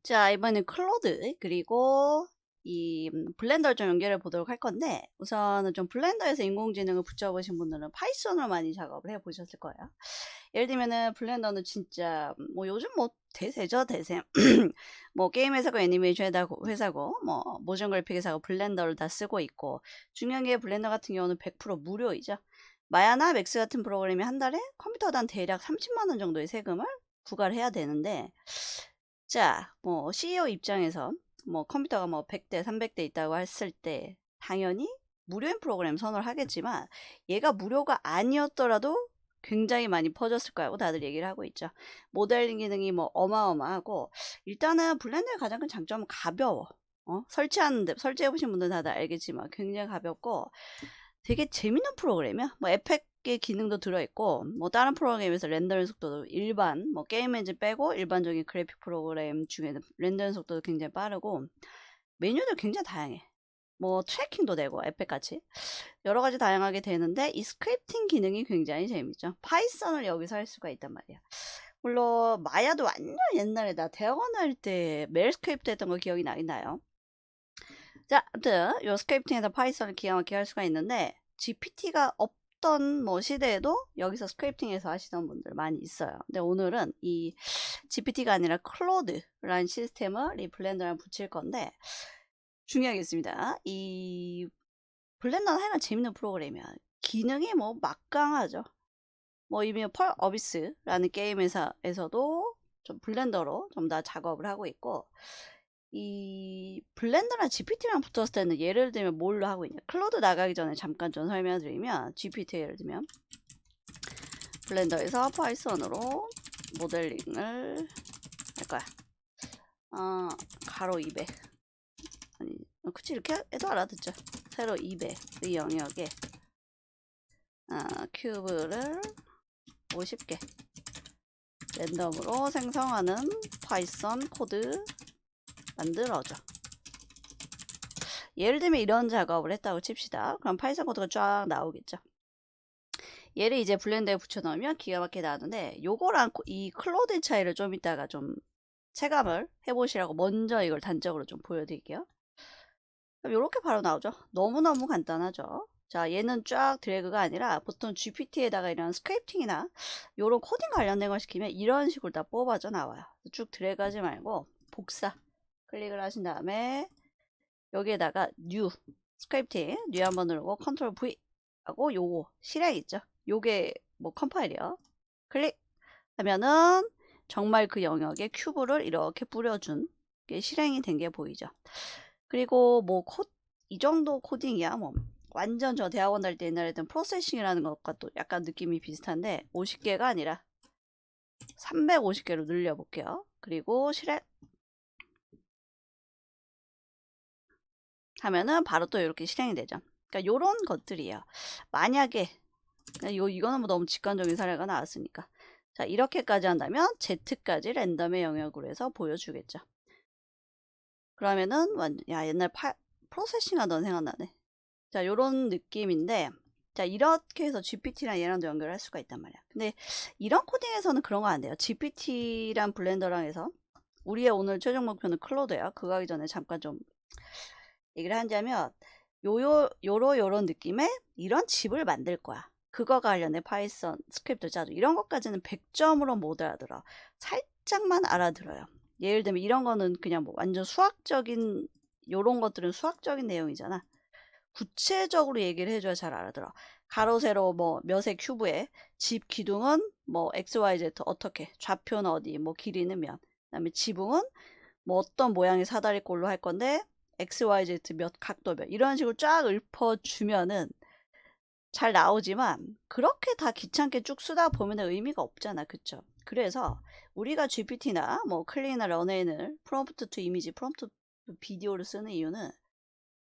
자, 이번엔 클로드 그리고 이 블렌더를 좀 연결해 보도록 할 건데, 우선은 좀 블렌더에서 인공지능을 붙여보신 분들은 파이썬으로 많이 작업을 해 보셨을 거예요. 예를 들면은 블렌더는 진짜 뭐 요즘 뭐 대세죠, 대세. 뭐 게임 회사고 애니메이션 회사고 뭐 모션 그래픽 회사고 블렌더를 다 쓰고 있고, 중요한 게 블렌더 같은 경우는 100% 무료이죠. 마야나 맥스 같은 프로그램이 한 달에 컴퓨터당 대략 30만 원 정도의 세금을 부과를 해야 되는데, 자, 뭐 CEO 입장에서 뭐 컴퓨터가 뭐 100대, 300대 있다고 했을 때 당연히 무료인 프로그램 선호를 하겠지만, 얘가 무료가 아니었더라도 굉장히 많이 퍼졌을 거라고 다들 얘기를 하고 있죠. 모델링 기능이 뭐 어마어마하고, 일단은 블렌더의 가장 큰 장점은 가벼워. 설치하는데, 설치해보신 분들은 다들 알겠지만 굉장히 가볍고 되게 재밌는 프로그램이야. 뭐 에펙의 기능도 들어있고, 뭐 다른 프로그램에서 렌더링 속도도 일반 뭐 게임 엔진 빼고 일반적인 그래픽 프로그램 중에는 렌더링 속도도 굉장히 빠르고, 메뉴도 굉장히 다양해. 뭐 트래킹도 되고 에펙같이 여러 가지 다양하게 되는데, 이 스크립팅 기능이 굉장히 재밌죠. 파이썬을 여기서 할 수가 있단 말이야. 물론 마야도 완전 옛날에 나 대학원 다닐 때 메일 스크립트 했던 거 기억이 나긴 나요. 자, 아무튼 요 스크립팅에서 파이썬을 기가 막히게 할 수가 있는데, GPT가 없던 뭐 시대에도 여기서 스크립팅에서 하시던 분들 많이 있어요. 근데 오늘은 이 GPT가 아니라 클로드라는 시스템을 이 블렌더랑 붙일 건데, 중요하겠습니다. 이 블렌더는 하여간 재밌는 프로그램이야. 기능이 뭐 막강하죠. 뭐 이미 펄 어비스라는 게임 회사에서도 좀 블렌더로 좀 더 작업을 하고 있고, 이 블렌더랑 GPT랑 붙었을 때는 예를 들면 뭘로 하고 있냐, 클로드 나가기 전에 잠깐 좀 설명드리면, GPT 예를 들면 블렌더에서 파이썬으로 모델링을 할 거야. 가로 200, 아니 그치, 이렇게 해도 알아듣죠. 세로 200의 영역에 큐브를 50개 랜덤으로 생성하는 파이썬 코드 만들어줘. 예를 들면 이런 작업을 했다고 칩시다. 그럼 파이썬 코드가 쫙 나오겠죠. 얘를 이제 블렌더에 붙여 넣으면 기가 막히게 나오는데, 요거랑 이 클로드 차이를 좀 이따가 좀 체감을 해보시라고 먼저 이걸 단적으로 좀 보여드릴게요. 그럼 요렇게 바로 나오죠. 너무너무 간단하죠. 자, 얘는 쫙 드래그가 아니라 보통 GPT에다가 이런 스크립팅이나 요런 코딩 관련된 걸 시키면 이런 식으로 다 뽑아져 나와요. 쭉 드래그 하지 말고 복사 클릭을 하신 다음에 여기에다가 뉴 스크립팅 뉴 한번 누르고 컨트롤 V 하고 요거 실행 있죠. 요게 뭐 컴파일이요. 클릭 하면은 정말 그 영역에 큐브를 이렇게 뿌려준 게 실행이 된 게 보이죠. 그리고 뭐 이 정도 코딩이야 뭐. 완전 저 대학원 다닐 때 옛날에 했던 프로세싱이라는 것과 또 약간 느낌이 비슷한데, 50개가 아니라 350개로 늘려볼게요. 그리고 실행 하면은 바로 또 이렇게 실행이 되죠. 그러니까 요런 것들이에요. 만약에 이거는 뭐 너무 직관적인 사례가 나왔으니까, 자 이렇게까지 한다면 Z까지 랜덤의 영역으로 해서 보여주겠죠. 그러면은 야 옛날 프로세싱 하던 생각나네. 자 요런 느낌인데, 자 이렇게 해서 GPT랑 얘랑도 연결할 수가 있단 말이야. 근데 이런 코딩에서는 그런 거 안 돼요. GPT랑 블렌더랑 해서 우리의 오늘 최종 목표는 클로드야. 그거 하기 전에 잠깐 좀 얘기를 하자면, 요런 느낌의 이런 집을 만들 거야. 그거 관련된 파이썬 스크립트 짜줘. 이런 것까지는 100점으로 못 알아들어. 살짝만 알아들어요. 예를 들면 이런 거는 그냥 뭐 완전 수학적인, 요런 것들은 수학적인 내용이잖아. 구체적으로 얘기를 해줘야 잘 알아들어. 가로 세로 뭐 몇의 큐브에 집 기둥은 뭐 XYZ 어떻게, 좌표는 어디, 뭐 길이는 몇, 그다음에 지붕은 뭐 어떤 모양의 사다리꼴로 할 건데 XYZ 몇 각도 몇, 이런 식으로 쫙 읊어주면은 잘 나오지만, 그렇게 다 귀찮게 쭉 쓰다 보면 의미가 없잖아. 그쵸? 그래서 우리가 GPT나 뭐 클릭이나 런앤을 프롬프트 투 이미지, 프롬프트 투 비디오를 쓰는 이유는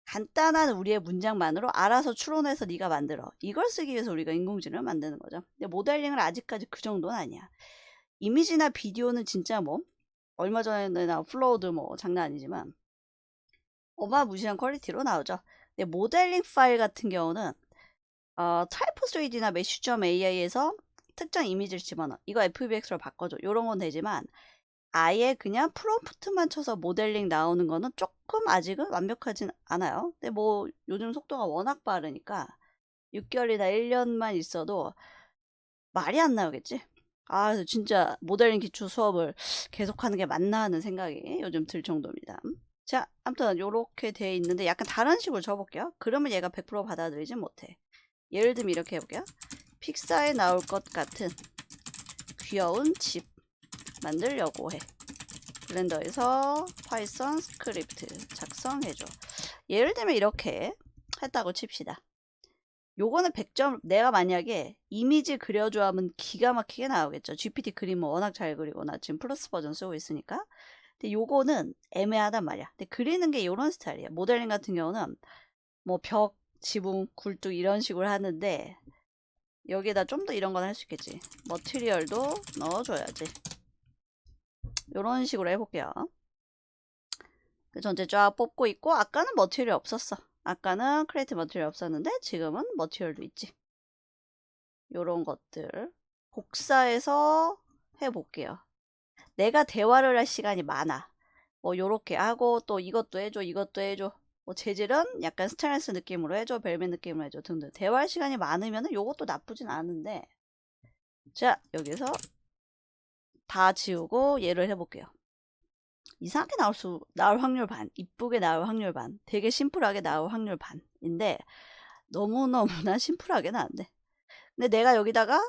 간단한 우리의 문장만으로 알아서 추론해서 네가 만들어, 이걸 쓰기 위해서 우리가 인공지능을 만드는 거죠. 근데 모델링은 아직까지 그 정도는 아니야. 이미지나 비디오는 진짜 뭐 얼마 전에 나 업로드 뭐 장난 아니지만 어마무시한 퀄리티로 나오죠. 근데 모델링 파일 같은 경우는 type3D나 mesh.ai에서 특정 이미지를 집어넣어, 이거 FBX로 바꿔줘, 이런 건 되지만 아예 그냥 프롬프트만 쳐서 모델링 나오는 거는 조금 아직은 완벽하진 않아요. 근데 뭐 요즘 속도가 워낙 빠르니까 6개월이나 1년만 있어도 말이 안 나오겠지. 아, 그래서 진짜 모델링 기초 수업을 계속하는 게 맞나 하는 생각이 요즘 들 정도입니다. 자, 아무튼 요렇게 돼 있는데 약간 다른 식으로 적어볼게요. 그러면 얘가 100% 받아들이지 못해. 예를 들면 이렇게 해볼게요. 픽사에 나올 것 같은 귀여운 집 만들려고 해. 블렌더에서 파이썬 스크립트 작성해줘. 예를 들면 이렇게 했다고 칩시다. 요거는 100점, 내가 만약에 이미지 그려줘 하면 기가 막히게 나오겠죠. GPT 그림은 워낙 잘 그리고 나 지금 플러스 버전 쓰고 있으니까. 근데 요거는 애매하단 말이야. 근데 그리는 게 요런 스타일이야. 모델링 같은 경우는 뭐 벽, 지붕, 굴뚝 이런 식으로 하는데 여기에다 좀 더 이런 건 할 수 있겠지. 머티리얼도 넣어줘야지. 요런 식으로 해볼게요. 전체 쫙 뽑고 있고 아까는 머티리얼 없었어. 아까는 크리에이트 머티리얼 없었는데 지금은 머티리얼도 있지. 요런 것들 복사해서 해볼게요. 내가 대화를 할 시간이 많아. 뭐 요렇게 하고 또 이것도 해줘 이것도 해줘. 뭐 재질은 약간 스테인리스 느낌으로 해줘 벨벳 느낌으로 해줘 등등. 대화할 시간이 많으면 요것도 나쁘진 않은데 자 여기서 다 지우고 얘를 해볼게요. 이상하게 나올 확률 반, 이쁘게 나올 확률 반, 되게 심플하게 나올 확률 반인데 너무너무나 심플하게는 안 돼. 근데 내가 여기다가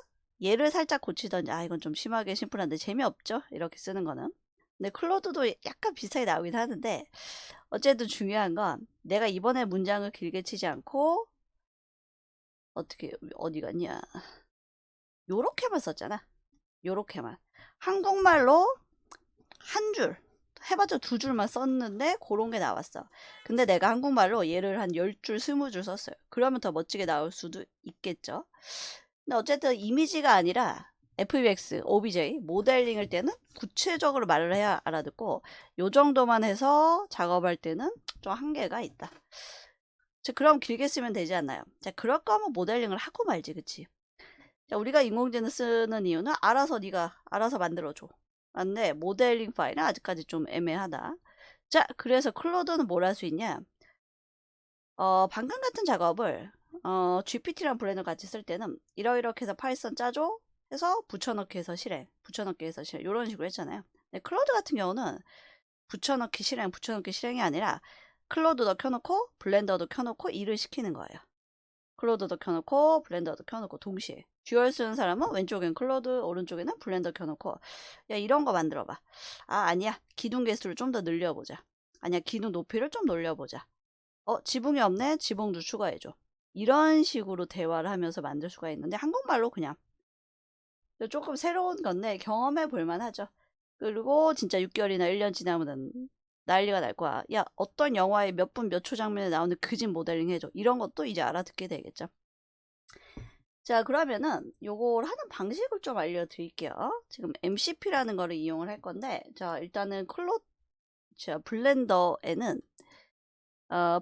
얘를 살짝 고치던지 아 이건 좀 심하게 심플한데 재미없죠? 이렇게 쓰는 거는. 근데 클로드도 약간 비슷하게 나오긴 하는데 어쨌든 중요한 건 내가 이번에 문장을 길게 치지 않고 어떻게 어디 갔냐 요렇게만 썼잖아. 요렇게만 한국말로 한 줄 해봤자 2줄만 썼는데 그런 게 나왔어. 근데 내가 한국말로 얘를 한 10줄 20줄 썼어요. 그러면 더 멋지게 나올 수도 있겠죠. 근데 어쨌든 이미지가 아니라 FBX, OBJ 모델링일 때는 구체적으로 말을 해야 알아듣고 요 정도만 해서 작업할 때는 좀 한계가 있다. 자, 그럼 길게 쓰면 되지 않나요? 자, 그럴 거면 모델링을 하고 말지, 그치? 자, 우리가 인공지능 쓰는 이유는 네가 알아서 만들어줘. 근데 모델링 파일은 아직까지 좀 애매하다. 자, 그래서 클로드는 뭘 할 수 있냐? 방금 같은 작업을 GPT랑 블렌더 같이 쓸 때는 이렇게 해서 파이썬 짜줘 해서 붙여넣기 해서 실행, 붙여넣기 해서 실행 이런 식으로 했잖아요. 근데 클로드 같은 경우는 붙여넣기 실행이 아니라 클로드도 켜놓고 블렌더도 켜놓고 일을 시키는 거예요. 클로드도 켜놓고 블렌더도 켜놓고 동시에 듀얼 쓰는 사람은 왼쪽엔 클로드 오른쪽에는 블렌더 켜놓고 야 이런 거 만들어봐. 아 아니야 기둥 개수를 좀 더 늘려보자. 아니야 기둥 높이를 좀 올려보자. 지붕이 없네 지붕도 추가해줘. 이런 식으로 대화를 하면서 만들 수가 있는데 한국말로 그냥 조금 새로운 건데 경험해 볼만 하죠. 그리고 진짜 6개월이나 1년 지나면 난리가 날 거야. 야, 어떤 영화의 몇 분 몇 초 장면에 나오는 그 집 모델링 해줘. 이런 것도 이제 알아듣게 되겠죠. 자, 그러면은 요걸 하는 방식을 좀 알려드릴게요. 지금 MCP라는 거를 이용을 할 건데, 자, 일단은 블렌더에는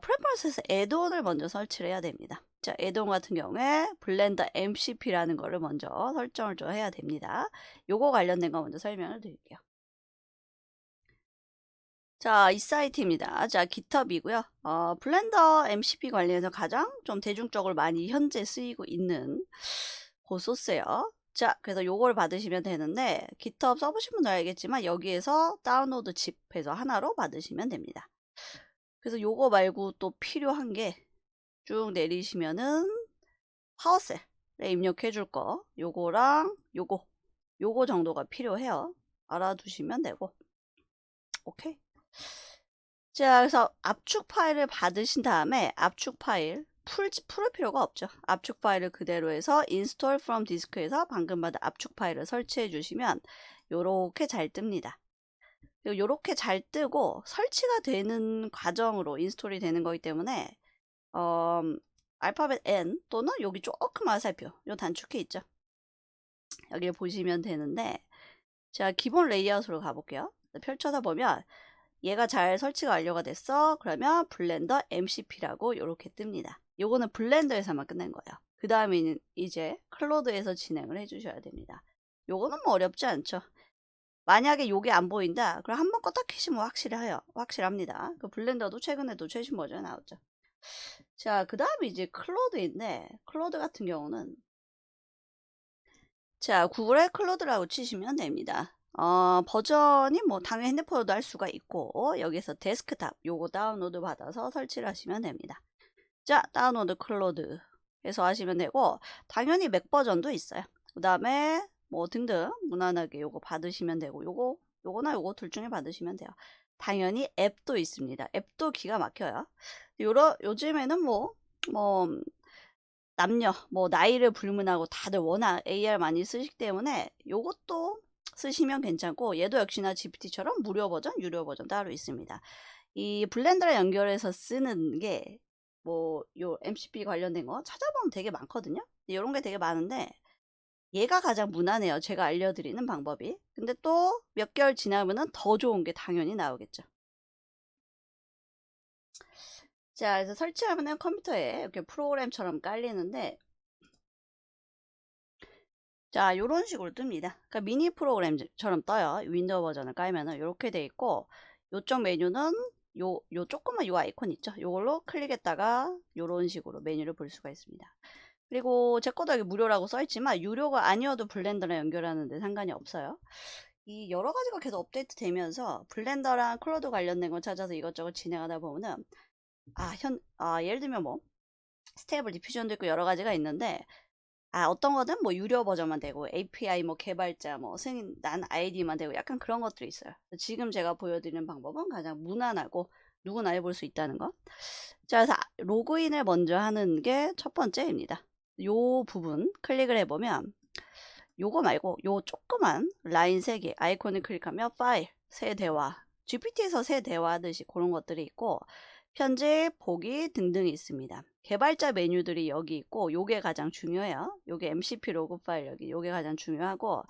프레퍼런스에서 애드온을 먼저 설치를 해야 됩니다. 자, 애드온 같은 경우에 블렌더 MCP라는 거를 먼저 설정을 좀 해야 됩니다. 요거 관련된 거 먼저 설명을 드릴게요. 자, 이 사이트입니다. 자, GitHub이고요. 블렌더 MCP 관련해서 가장 좀 대중적으로 많이 현재 쓰이고 있는 그 소스예요. 자, 그래서 요걸 받으시면 되는데 GitHub 써보신 분들 알겠지만 여기에서 다운로드 칩해서 하나로 받으시면 됩니다. 그래서 요거 말고 또 필요한 게 쭉 내리시면은 파워셀에 입력해 줄 거 요거랑 요거 정도가 필요해요. 알아두시면 되고 오케이. 자, 그래서 압축 파일을 받으신 다음에 압축 파일 풀을 필요가 없죠. 압축 파일을 그대로 해서 install from disk에서 방금 받은 압축 파일을 설치해 주시면 요렇게 잘 뜹니다. 요렇게 잘 뜨고 설치가 되는 과정으로 인스톨이 되는 거기 때문에 알파벳 N 또는 여기 조금 화살표 요 단축키 있죠. 여기를 보시면 되는데 자 기본 레이아웃으로 가볼게요. 펼쳐서 보면 얘가 잘 설치가 완료가 됐어. 그러면 블렌더 MCP라고 이렇게 뜹니다. 요거는 블렌더에서만 끝낸 거예요. 그 다음에는 이제 클로드에서 진행을 해주셔야 됩니다. 요거는 뭐 어렵지 않죠. 만약에 요게 안 보인다, 그럼 한번 껐다 켜시면 확실합니다. 그 블렌더도 최근에도 최신 버전 나왔죠. 자, 그 다음에 이제 클로드인데, 클로드 같은 경우는, 자, 구글에 클로드라고 치시면 됩니다. 버전이 뭐 당연히 핸드폰으로도 할 수가 있고, 여기서 데스크탑 요거 다운로드 받아서 설치를 하시면 됩니다. 자, 다운로드 클로드 해서 하시면 되고, 당연히 맥 버전도 있어요. 그 다음에 뭐 등등 무난하게 요거 받으시면 되고, 요거나 요거 둘 중에 받으시면 돼요. 당연히 앱도 있습니다. 앱도 기가 막혀요. 요즘에는 남녀, 나이를 불문하고 다들 워낙 AR 많이 쓰시기 때문에 요것도 쓰시면 괜찮고, 얘도 역시나 GPT처럼 무료 버전, 유료 버전 따로 있습니다. 이 블렌더랑 연결해서 쓰는 게 요 MCP 관련된 거 찾아보면 되게 많거든요. 이런 게 되게 많은데 얘가 가장 무난해요. 제가 알려드리는 방법이. 근데 또 몇 개월 지나면은 더 좋은 게 당연히 나오겠죠. 자, 그래서 설치하면은 컴퓨터에 이렇게 프로그램처럼 깔리는데, 자, 요런 식으로 뜹니다. 그러니까 미니 프로그램처럼 떠요. 윈도우 버전을 깔면은 이렇게 돼 있고, 요쪽 메뉴는 요 조그만 요 아이콘 있죠. 요걸로 클릭했다가 요런 식으로 메뉴를 볼 수가 있습니다. 그리고 제 거도 여기 무료라고 써있지만 유료가 아니어도 블렌더랑 연결하는데 상관이 없어요. 이 여러 가지가 계속 업데이트 되면서 블렌더랑 클로드 관련된 거 찾아서 이것저것 진행하다 보면은 예를 들면 스테이블 디퓨전도 있고 여러 가지가 있는데, 어떤 거는 유료 버전만 되고 API 개발자 승인 난 아이디만 되고 약간 그런 것들이 있어요. 지금 제가 보여드리는 방법은 가장 무난하고 누구나 해볼 수 있다는 거. 자, 그래서 로그인을 먼저 하는 게 첫 번째입니다. 요 부분 클릭을 해보면 요거 말고 요 조그만 라인 3개 아이콘을 클릭하면 파일, 새 대화, GPT에서 새 대화 하듯이 그런 것들이 있고, 편집, 보기 등등이 있습니다. 개발자 메뉴들이 여기 있고, 요게 가장 중요해요. 요게 MCP 로그 파일 요게 가장 중요하고,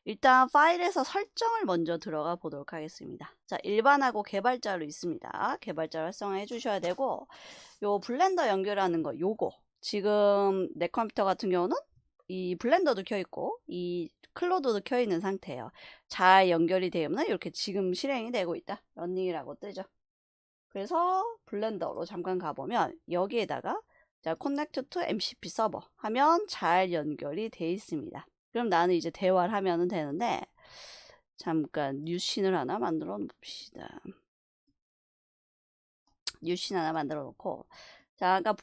일단 파일에서 설정을 먼저 들어가 보도록 하겠습니다. 자, 일반하고 개발자로 있습니다. 개발자 활성화해 주셔야 되고, 요 블렌더 연결하는 거 요거 지금 내 컴퓨터 같은 경우는 이 블렌더도 켜있고 이 클로드도 켜있는 상태예요. 잘 연결이 되면 이렇게 지금 실행이 되고 있다, 러닝이라고 뜨죠. 그래서 블렌더로 잠깐 가보면 여기에다가 자, Connect to MCP 서버 하면 잘 연결이 돼 있습니다. 그럼 나는 이제 대화를 하면 되는데, 잠깐 뉴신을 하나 만들어 봅시다. 뉴신 하나 만들어 놓고, 자, 아까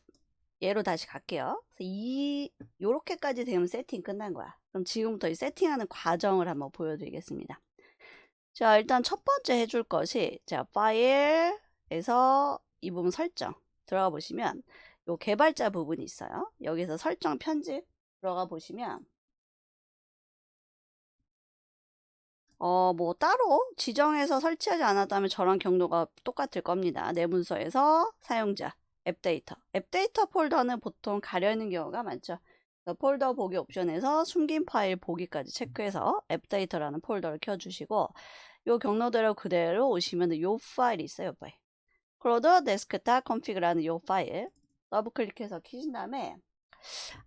얘로 다시 갈게요. 요렇게까지 되면 세팅 끝난 거야. 그럼 지금부터 이 세팅하는 과정을 한번 보여드리겠습니다. 자, 일단 첫 번째 해줄 것이, 자, 파일에서 이 부분 설정 들어가 보시면 요 개발자 부분이 있어요. 여기서 설정 편집 들어가 보시면 따로 지정해서 설치하지 않았다면 저랑 경로가 똑같을 겁니다. 내 문서에서 사용자 앱데이터 폴더는 보통 가려있는 경우가 많죠. 폴더 보기 옵션에서 숨긴 파일 보기까지 체크해서 앱데이터라는 폴더를 켜주시고, 요 경로대로 그대로 오시면 요 파일이 있어요. 요 파일 클로드 데스크탑 컨피그라는 요 파일 더블 클릭해서 키신 다음에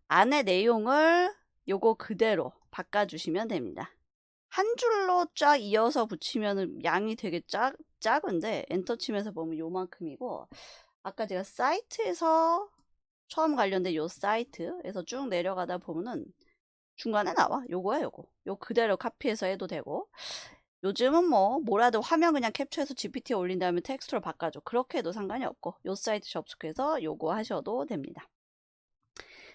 안에 내용을 요거 그대로 바꿔주시면 됩니다. 한 줄로 쫙 이어서 붙이면 양이 되게 작은데 엔터 치면서 보면 요만큼이고, 아까 제가 사이트에서 처음 관련된 요 사이트에서 쭉 내려가다 보면은 중간에 나와. 요거야 요거. 요 그대로 카피해서 해도 되고, 요즘은 뭐라도 화면 그냥 캡처해서 GPT에 올린 다음에 텍스트로 바꿔줘. 그렇게 해도 상관이 없고, 요 사이트 접속해서 요거 하셔도 됩니다.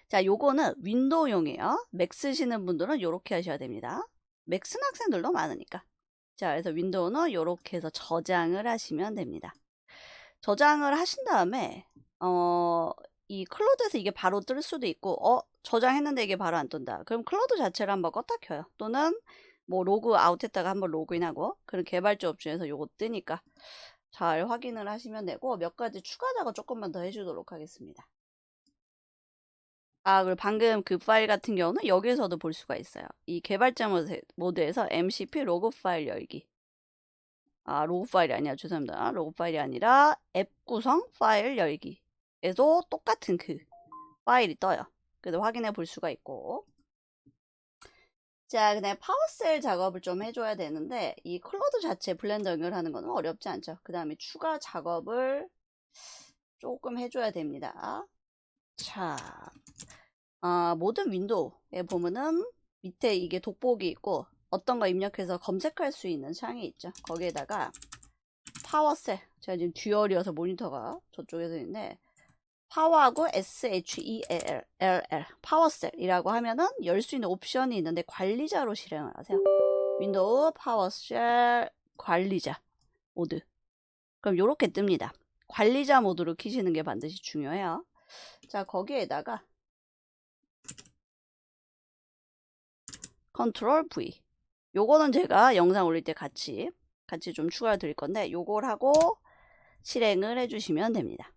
자, 요거는 윈도우용이에요. 맥 쓰시는 분들은 요렇게 하셔야 됩니다. 맥 쓰는 학생들도 많으니까. 자, 그래서 윈도우는 요렇게 해서 저장을 하시면 됩니다. 저장을 하신 다음에 이 클로드에서 이게 바로 뜰 수도 있고, 저장했는데 이게 바로 안 뜬다. 그럼 클로드 자체를 한번 껐다 켜요. 또는 로그 아웃 했다가 한번 로그인하고, 그런 개발자 옵션에서 요거 뜨니까 잘 확인을 하시면 되고, 몇 가지 추가 작업 조금만 더 해주도록 하겠습니다. 그리고 방금 그 파일 같은 경우는 여기서도 볼 수가 있어요. 이 개발자 모드에서 MCP 로그 파일 열기. 로그 파일이 아니야. 죄송합니다. 로그 파일이 아니라 앱 구성 파일 열기에도 똑같은 그 파일이 떠요. 그래서 확인해 볼 수가 있고. 자, 그다음에 파워셀 작업을 좀 해줘야 되는데 이 클로드 자체 블렌더 연결하는 거는 어렵지 않죠. 그 다음에 추가 작업을 조금 해줘야 됩니다. 자, 모든 윈도우에 보면은 밑에 이게 돋보기 있고 어떤 거 입력해서 검색할 수 있는 창이 있죠. 거기에다가 파워셀, 제가 지금 듀얼이어서 모니터가 저쪽에서 있는데 파워하고 SHELL 파워셀이라고 하면은 열 수 있는 옵션이 있는데 관리자로 실행을 하세요. 윈도우 파워셀 관리자 모드. 그럼 요렇게 뜹니다. 관리자 모드로 키시는 게 반드시 중요해요. 자, 거기에다가 컨트롤 V. 요거는 제가 영상 올릴 때 같이 좀 추가해 드릴 건데 요걸 하고 실행을 해주시면 됩니다.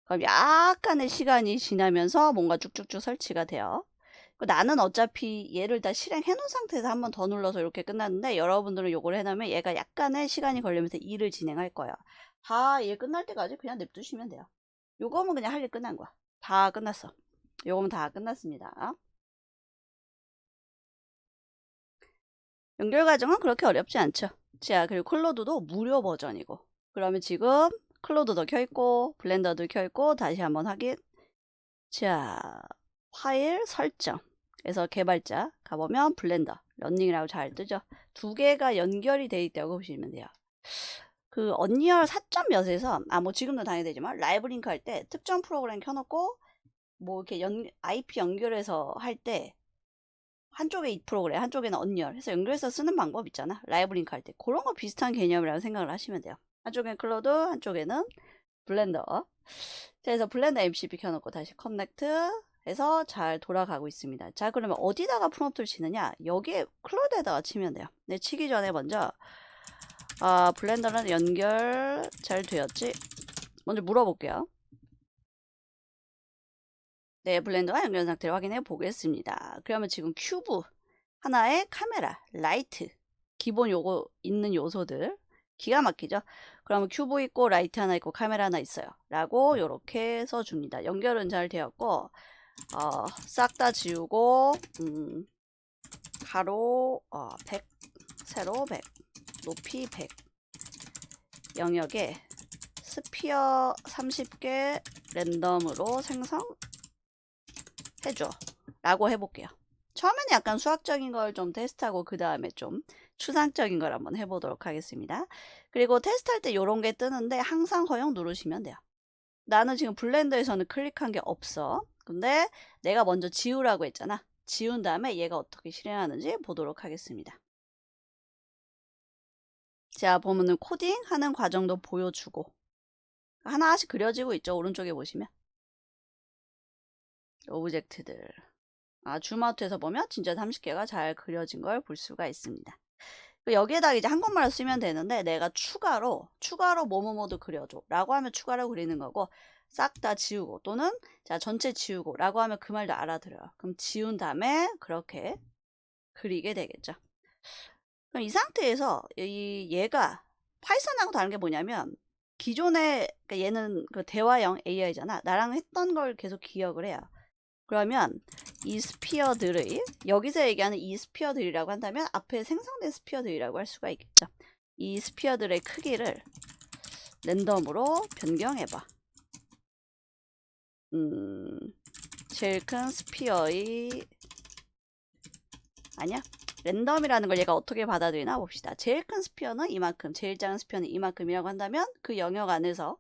그럼 약간의 시간이 지나면서 뭔가 쭉쭉쭉 설치가 돼요. 나는 어차피 얘를 다 실행해 놓은 상태에서 한 번 더 눌러서 이렇게 끝났는데 여러분들은 요걸 해놓으면 얘가 약간의 시간이 걸리면서 일을 진행할 거예요. 다 일 끝날 때까지 그냥 냅두시면 돼요. 요거면 그냥 할 일 끝난 거야. 다 끝났어. 요거면 다 끝났습니다. 연결 과정은 그렇게 어렵지 않죠. 자, 그리고 클로드도 무료 버전이고 그러면 지금 클로드도 켜있고 블렌더도 켜있고 다시 한번 확인. 자, 파일 설정 에서 개발자 가보면 블렌더 런닝이라고 잘 뜨죠. 두 개가 연결이 돼 있다고 보시면 돼요. 그 언리얼 4점 몇에서 뭐 지금도 당연히 되지만 라이브 링크 할 때 특정 프로그램 켜놓고 뭐 이렇게 IP 연결해서 할 때 한쪽에 이 프로그램 한쪽에는 언리얼 해서 연결해서 쓰는 방법 있잖아. 라이브 링크 할 때 그런 거 비슷한 개념이라고 생각을 하시면 돼요. 한쪽에는 클로드 한쪽에는 블렌더. 그래서 블렌더 MCP 켜놓고 다시 커넥트 해서 잘 돌아가고 있습니다. 자, 그러면 어디다가 프롬프트를 치느냐? 여기에 클로드에다가 치면 돼요. 근데 치기 전에 먼저 블렌더는 연결 잘 되었지? 먼저 물어볼게요. 네, 블렌더가 연결 상태를 확인해 보겠습니다. 그러면 지금 큐브 하나에 카메라, 라이트, 기본 요거 있는 요소들 기가 막히죠? 그러면 큐브 있고 라이트 하나 있고 카메라 하나 있어요. 라고 요렇게 써줍니다. 연결은 잘 되었고 싹 다 지우고 가로 100, 세로 100, 높이 100 영역에 스피어 30개 랜덤으로 생성해줘 라고 해볼게요. 처음에는 약간 수학적인 걸 좀 테스트하고 그 다음에 좀 추상적인 걸 한번 해보도록 하겠습니다. 그리고 테스트할 때 이런 게 뜨는데 항상 허용 누르시면 돼요. 나는 지금 블렌더에서는 클릭한 게 없어. 근데 내가 먼저 지우라고 했잖아. 지운 다음에 얘가 어떻게 실행하는지 보도록 하겠습니다. 자, 보면은 코딩 하는 과정도 보여주고 하나씩 그려지고 있죠. 오른쪽에 보시면 오브젝트들 줌아웃해서 보면 진짜 30개가 잘 그려진 걸 볼 수가 있습니다. 여기에다가 이제 한국말로 쓰면 되는데 내가 추가로 뭐뭐뭐도 그려줘 라고 하면 추가로 그리는 거고 싹 다 지우고 또는 자 전체 지우고 라고 하면 그 말도 알아들어요. 그럼 지운 다음에 그렇게 그리게 되겠죠. 그럼 이 상태에서 얘가 파이썬하고 다른 게 뭐냐면 기존에 그러니까 얘는 그 대화형 AI잖아. 나랑 했던 걸 계속 기억을 해요. 그러면 이 스피어들의 여기서 얘기하는 이 스피어들이라고 한다면 앞에 생성된 스피어들이라고 할 수가 있겠죠. 이 스피어들의 크기를 랜덤으로 변경해봐. 제일 큰 스피어의 아니야 랜덤이라는 걸 얘가 어떻게 받아들이나 봅시다. 제일 큰 스피어는 이만큼, 제일 작은 스피어는 이만큼이라고 한다면 그 영역 안에서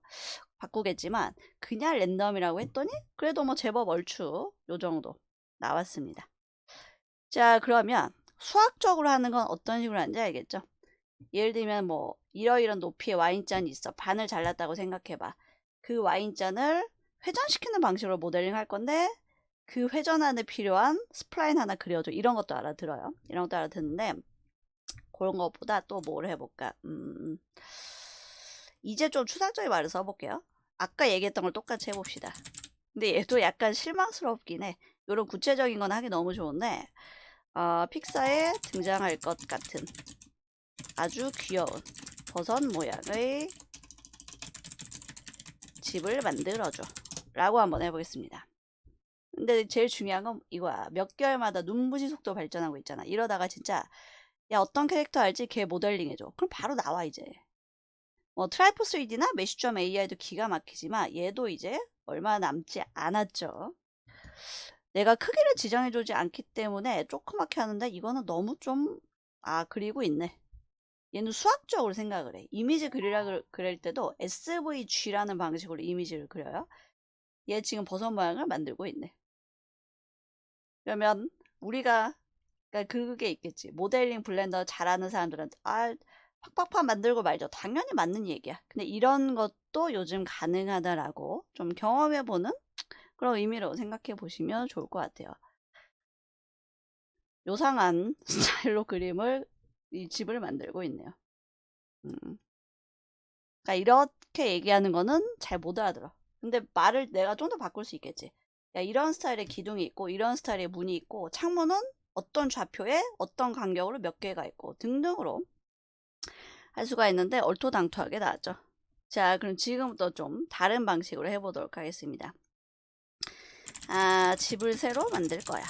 바꾸겠지만 그냥 랜덤이라고 했더니 그래도 뭐 제법 얼추 요 정도 나왔습니다. 자, 그러면 수학적으로 하는 건 어떤 식으로 하는지 알겠죠? 예를 들면 뭐 이러이런 높이의 와인잔이 있어. 반을 잘랐다고 생각해봐. 그 와인잔을 회전시키는 방식으로 모델링 할 건데 그 회전안에 필요한 스플라인 하나 그려줘. 이런 것도 알아들어요. 이런 것도 알아듣는데 그런 것보다 또 뭘 해볼까? 이제 좀 추상적인 말을 써볼게요. 아까 얘기했던 걸 똑같이 해봅시다. 근데 얘도 약간 실망스럽긴 해. 이런 구체적인 건 하기 너무 좋은데 픽사에 등장할 것 같은 아주 귀여운 버섯 모양의 집을 만들어줘 라고 한번 해보겠습니다. 근데 제일 중요한 건 이거야. 몇 개월마다 눈부신 속도 발전하고 있잖아. 이러다가 진짜 야 어떤 캐릭터 알지? 걔 모델링 해줘. 그럼 바로 나와 이제. 뭐 트라이프 3D나 메쉬.ai도 기가 막히지만 얘도 이제 얼마 남지 않았죠. 내가 크기를 지정해주지 않기 때문에 조그맣게 하는데 이거는 너무 좀 그리고 있네. 얘는 수학적으로 생각을 해. 이미지 그릴 때도 SVG라는 방식으로 이미지를 그려요. 얘 지금 버섯 모양을 만들고 있네. 그러면 우리가 그러니까 그게 있겠지. 모델링 블렌더 잘하는 사람들한테 팍팍팍 만들고 말죠. 당연히 맞는 얘기야. 근데 이런 것도 요즘 가능하다라고 좀 경험해보는 그런 의미로 생각해 보시면 좋을 것 같아요. 요상한 스타일로 이 집을 만들고 있네요. 그러니까 이렇게 얘기하는 거는 잘 못 알아들어. 근데 말을 내가 좀 더 바꿀 수 있겠지. 야, 이런 스타일의 기둥이 있고 이런 스타일의 문이 있고 창문은 어떤 좌표에 어떤 간격으로 몇 개가 있고 등등으로 할 수가 있는데 얼토당토하게 나왔죠. 자, 그럼 지금부터 좀 다른 방식으로 해보도록 하겠습니다. 집을 새로 만들 거야.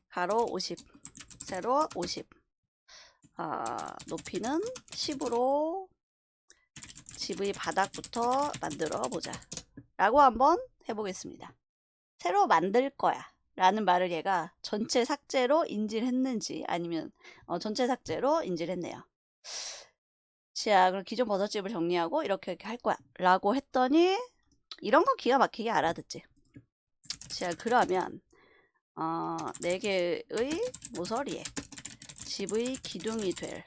가로 50, 세로 50. 높이는 10으로 집의 바닥부터 만들어 보자 라고 한번 해보겠습니다. 새로 만들 거야 라는 말을 얘가 전체 삭제로 인지를 했는지 아니면 전체 삭제로 인지를 했네요. 자, 그럼 기존 버섯집을 정리하고 이렇게 할 거야 라고 했더니 이런 거 기가 막히게 알아듣지. 자, 그러면 4개의 모서리에 집의 기둥이 될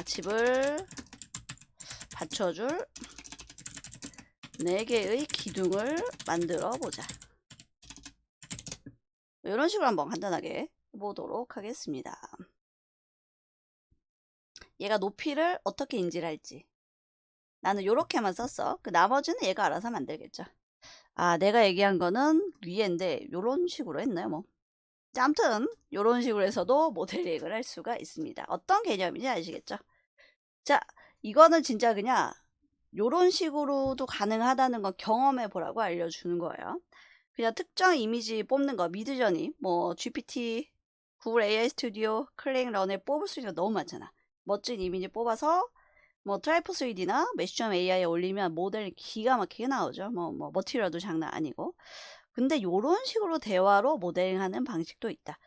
집을 받쳐줄 4개의 기둥을 만들어 보자. 이런 식으로 한번 간단하게 보도록 하겠습니다. 얘가 높이를 어떻게 인지를 할지 나는 이렇게만 썼어. 그 나머지는 얘가 알아서 만들겠죠. 내가 얘기한 거는 위에인데 이런 식으로 했나요? 뭐 아무튼 이런 식으로 해서도 모델링을 할 수가 있습니다. 어떤 개념인지 아시겠죠? 자, 이거는 진짜 그냥 이런 식으로도 가능하다는 거 경험해 보라고 알려주는 거예요. 그냥 특정 이미지 뽑는 거 미드저니, 뭐 GPT, 구글 AI 스튜디오, 클릭런에 뽑을 수 있는 거 너무 많잖아. 멋진 이미지 뽑아서 뭐 트라이프 3D나 메쉬.ai에 올리면 모델 기가 막히게 나오죠. 뭐 머티리얼도 장난 아니고. 근데 요런 식으로 대화로 모델링하는 방식도 있다.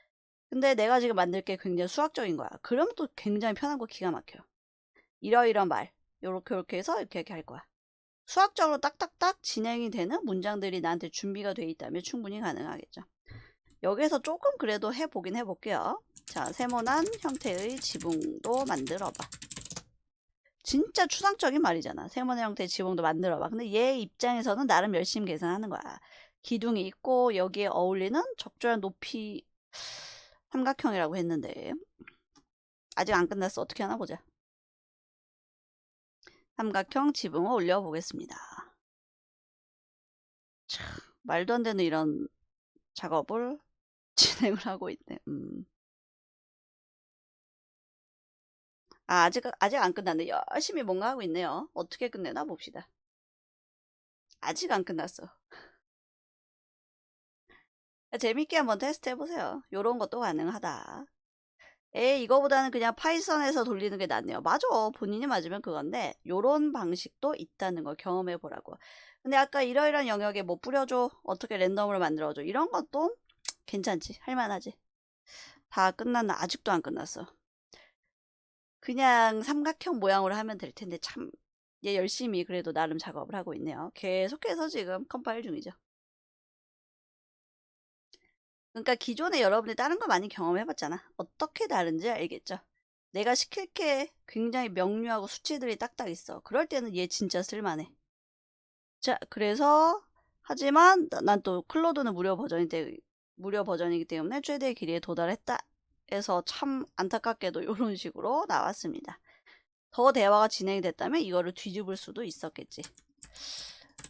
근데 내가 지금 만들 게 굉장히 수학적인 거야. 그러면 또 굉장히 편하고 기가 막혀요. 이러이러 말 요렇게 해서 이렇게 할 거야. 수학적으로 딱딱딱 진행이 되는 문장들이 나한테 준비가 돼 있다면 충분히 가능하겠죠. 여기서 조금 그래도 해보긴 해볼게요. 자, 세모난 형태의 지붕도 만들어봐. 진짜 추상적인 말이잖아. 세모난 형태의 지붕도 만들어봐. 근데 얘 입장에서는 나름 열심히 계산하는 거야. 기둥이 있고 여기에 어울리는 적절한 높이 삼각형이라고 했는데 아직 안 끝났어. 어떻게 하나 보자. 삼각형 지붕을 올려보겠습니다. 참, 말도 안 되는 이런 작업을 진행을 하고 있네. 아직 안 끝났네. 열심히 뭔가 하고 있네요. 어떻게 끝내나 봅시다. 아직 안 끝났어. 재밌게 한번 테스트 해보세요. 요런 것도 가능하다. 이거보다는 그냥 파이썬에서 돌리는 게 낫네요. 맞아. 본인이 맞으면 그건데 요런 방식도 있다는 걸 경험해 보라고. 근데 아까 이러이러한 영역에 뭐 뿌려줘, 어떻게 랜덤으로 만들어줘, 이런 것도 괜찮지, 할만하지. 다 끝났나? 아직도 안 끝났어. 그냥 삼각형 모양으로 하면 될 텐데 참 얘 열심히 그래도 나름 작업을 하고 있네요. 계속해서 지금 컴파일 중이죠. 그러니까 기존에 여러분이 다른 거 많이 경험해봤잖아. 어떻게 다른지 알겠죠? 내가 시킬 게 굉장히 명료하고 수치들이 딱딱 있어. 그럴 때는 얘 진짜 쓸만해. 자, 그래서 하지만 난 또 클로드는 무료 버전이기 때문에 최대 길이에 도달했다. 해서 참 안타깝게도 이런 식으로 나왔습니다. 더 대화가 진행이 됐다면 이거를 뒤집을 수도 있었겠지.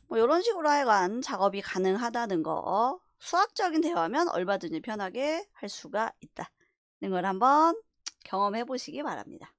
뭐 이런 식으로 하여간 작업이 가능하다는 거, 수학적인 대화면 얼마든지 편하게 할 수가 있다는 걸 한번 경험해 보시기 바랍니다.